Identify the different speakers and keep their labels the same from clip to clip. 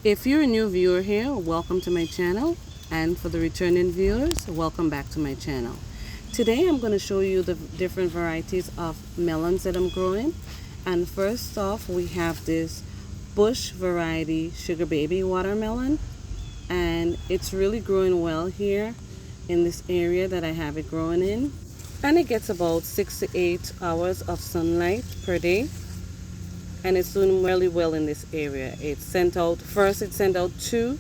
Speaker 1: If you're a new viewer here, welcome to my channel. And for the returning viewers, welcome back to my channel. Today I'm going to show you the different varieties of melons that I'm growing. And first off, we have this bush variety sugar baby watermelon. And it's really growing well here in this area that I have it growing in. And it gets about 6 to 8 hours of sunlight per day, and it's doing really well in this area. It sent out 2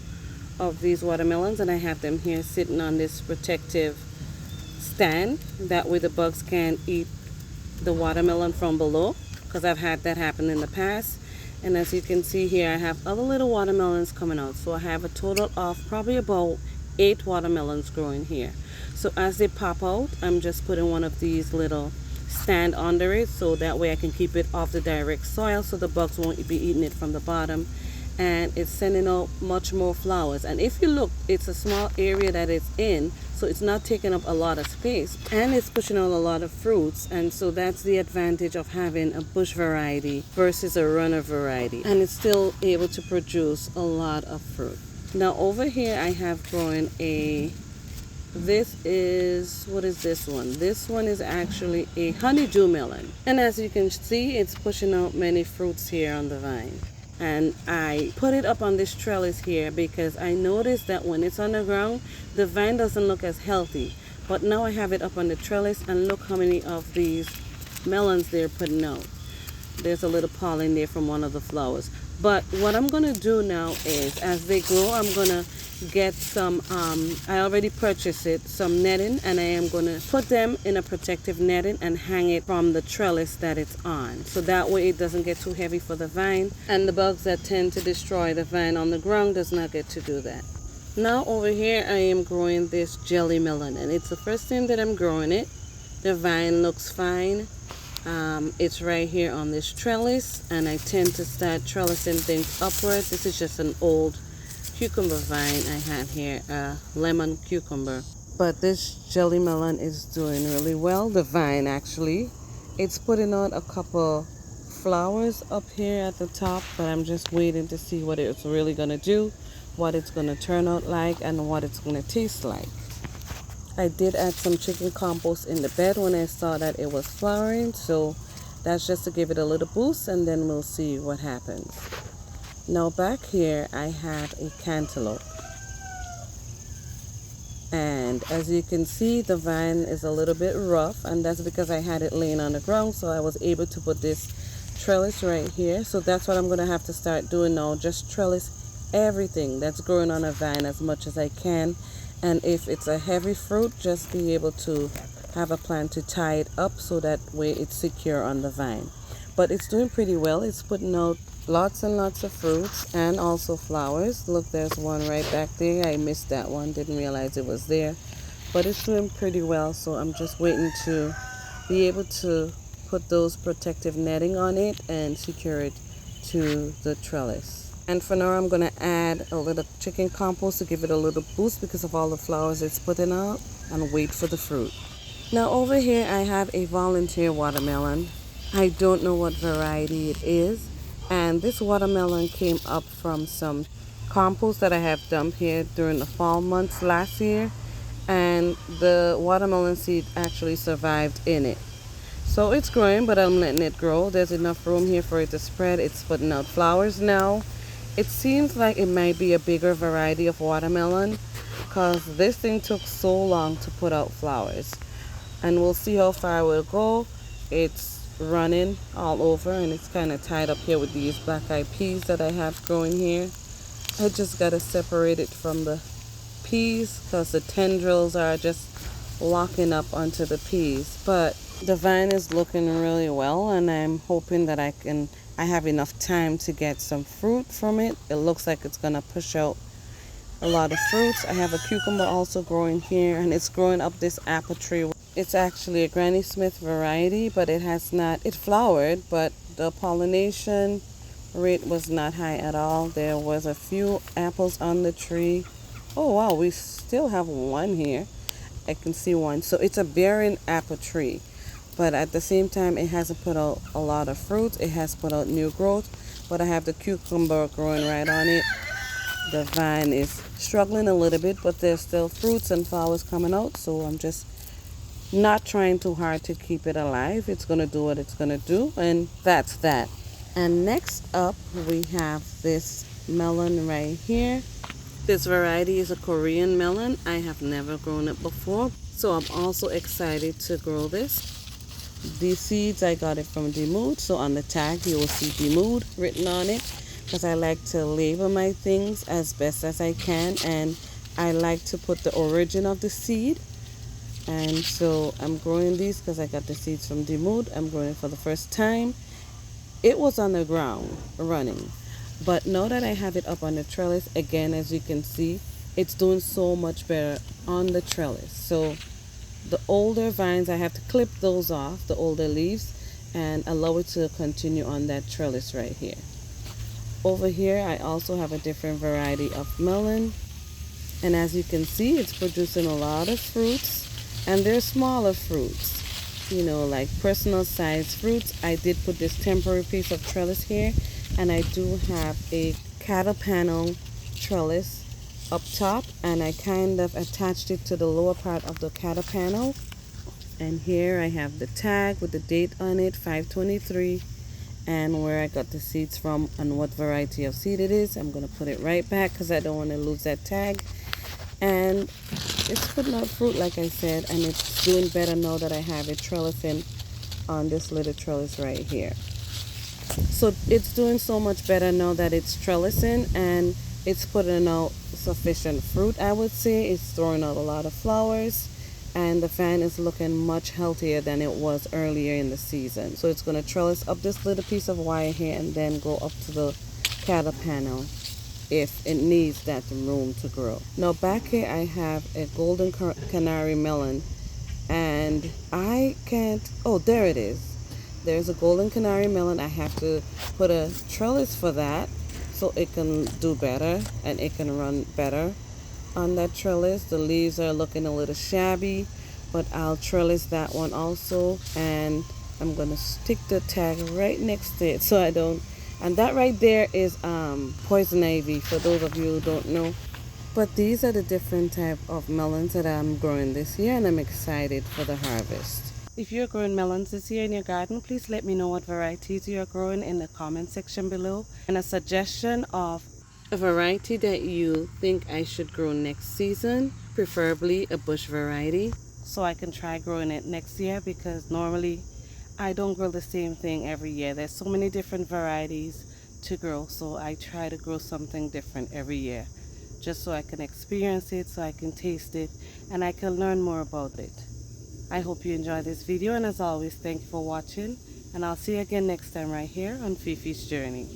Speaker 1: of these watermelons, and I have them here sitting on this protective stand. That way the bugs can't eat the watermelon from below, because I've had that happen in the past. And as you can see here, I have other little watermelons coming out, so I have a total of probably about 8 watermelons growing here. So as they pop out, I'm just putting one of these little stand under it, so that way I can keep it off the direct soil so the bugs won't be eating it from the bottom. And it's sending out much more flowers. And if you look, it's a small area that it's in, so it's not taking up a lot of space, and it's pushing out a lot of fruits. And so that's the advantage of having a bush variety versus a runner variety, and it's still able to produce a lot of fruit. Now over here I have grown what is this one? This one is actually a honeydew melon. And as you can see, it's pushing out many fruits here on the vine. And I put it up on this trellis here because I noticed that when it's on the ground, the vine doesn't look as healthy. But now I have it up on the trellis, and look how many of these melons they're putting out. There's a little pollen there from one of the flowers. But what I'm going to do now is, as they grow, I'm going to get some, I already purchased some netting, and I am going to put them in a protective netting and hang it from the trellis that it's on. So that way it doesn't get too heavy for the vine, and the bugs that tend to destroy the vine on the ground does not get to do that. Now over here I am growing this jelly melon, and it's the first time that I'm growing it. The vine looks fine. It's right here on this trellis, and I tend to start trellising things upward. This is just an old cucumber vine I had here, a lemon cucumber. But this jelly melon is doing really well. The vine actually, it's putting out a couple flowers up here at the top, but I'm just waiting to see what it's really gonna do, what it's gonna turn out like, and what it's gonna taste like. I did add some chicken compost in the bed when I saw that it was flowering, so that's just to give it a little boost, and then we'll see what happens. Now back here I have a cantaloupe, and as you can see, the vine is a little bit rough, and that's because I had it laying on the ground, so I was able to put this trellis right here. So that's what I'm going to have to start doing now, just trellis everything that's growing on a vine as much as I can. And if it's a heavy fruit, just be able to have a plan to tie it up so that way it's secure on the vine. But it's doing pretty well. It's putting out lots and lots of fruits and also flowers. Look, there's one right back there. I missed that one, didn't realize it was there. But it's doing pretty well, so I'm just waiting to be able to put those protective netting on it and secure it to the trellis. And for now, I'm going to add a little chicken compost to give it a little boost because of all the flowers it's putting out, and wait for the fruit. Now over here, I have a volunteer watermelon. I don't know what variety it is. And this watermelon came up from some compost that I have dumped here during the fall months last year. And the watermelon seed actually survived in it. So it's growing, but I'm letting it grow. There's enough room here for it to spread. It's putting out flowers now. It seems like it might be a bigger variety of watermelon because this thing took so long to put out flowers. And we'll see how far it will go. It's running all over, and it's kind of tied up here with these black-eyed peas that I have growing here. I just got to separate it from the peas because the tendrils are just locking up onto the peas. But the vine is looking really well, and I'm hoping that I have enough time to get some fruit from it. It looks like it's gonna push out a lot of fruits. I have a cucumber also growing here, and it's growing up this apple tree. It's actually a Granny Smith variety, but it flowered, but the pollination rate was not high at all. There was a few apples on the tree. Oh wow, we still have one here. I can see one. So it's a bearing apple tree, but at the same time it hasn't put out a lot of fruit. It has put out new growth, but I have the cucumber growing right on it. The vine is struggling a little bit, but there's still fruits and flowers coming out, so I'm just not trying too hard to keep it alive. It's gonna do what it's gonna do, and that's that. And next up, we have this melon right here. This variety is a Korean melon. I have never grown it before, so I'm also excited to grow this. These seeds, I got it from Demood, so on the tag you will see Demood written on it, because I like to label my things as best as I can, and I like to put the origin of the seed. And so I'm growing these because I got the seeds from Demood. I'm growing it for the first time. It was on the ground running, but now that I have it up on the trellis, again, as you can see, it's doing so much better on the trellis. So the older vines, I have to clip those off, the older leaves, and allow it to continue on that trellis right here. Over here, I also have a different variety of melon, and as you can see, it's producing a lot of fruits, and they're smaller fruits, you know, like personal size fruits. I did put this temporary piece of trellis here, and I do have a cattle panel trellis up top, and I kind of attached it to the lower part of the cattle panel. And here I have the tag with the date on it, 5/23, and where I got the seeds from and what variety of seed it is. I'm going to put it right back because I don't want to lose that tag. And it's putting out fruit, like I said, and it's doing better now that I have it trellising on this little trellis right here. So it's doing so much better now that it's trellising, and it's putting out sufficient fruit, I would say. It's throwing out a lot of flowers, and the fan is looking much healthier than it was earlier in the season. So it's going to trellis up this little piece of wire here and then go up to the cattle panel if it needs that room to grow. Now back here I have a golden canary melon, and I can't, oh, there it is. There's a golden canary melon. I have to put a trellis for that so it can do better and it can run better on that trellis. The leaves are looking a little shabby, but I'll trellis that one also, and I'm gonna stick the tag right next to it so I don't. And that right there is poison ivy, for those of you who don't know. But these are the different type of melons that I'm growing this year, and I'm excited for the harvest. If you're growing melons this year in your garden, please let me know what varieties you're growing in the comment section below, and a suggestion of a variety that you think I should grow next season, preferably a bush variety, so I can try growing it next year, because normally I don't grow the same thing every year. There's so many different varieties to grow, so I try to grow something different every year, just so I can experience it, so I can taste it, and I can learn more about it. I hope you enjoyed this video, and as always, thank you for watching, and I'll see you again next time right here on Fifi's Journey.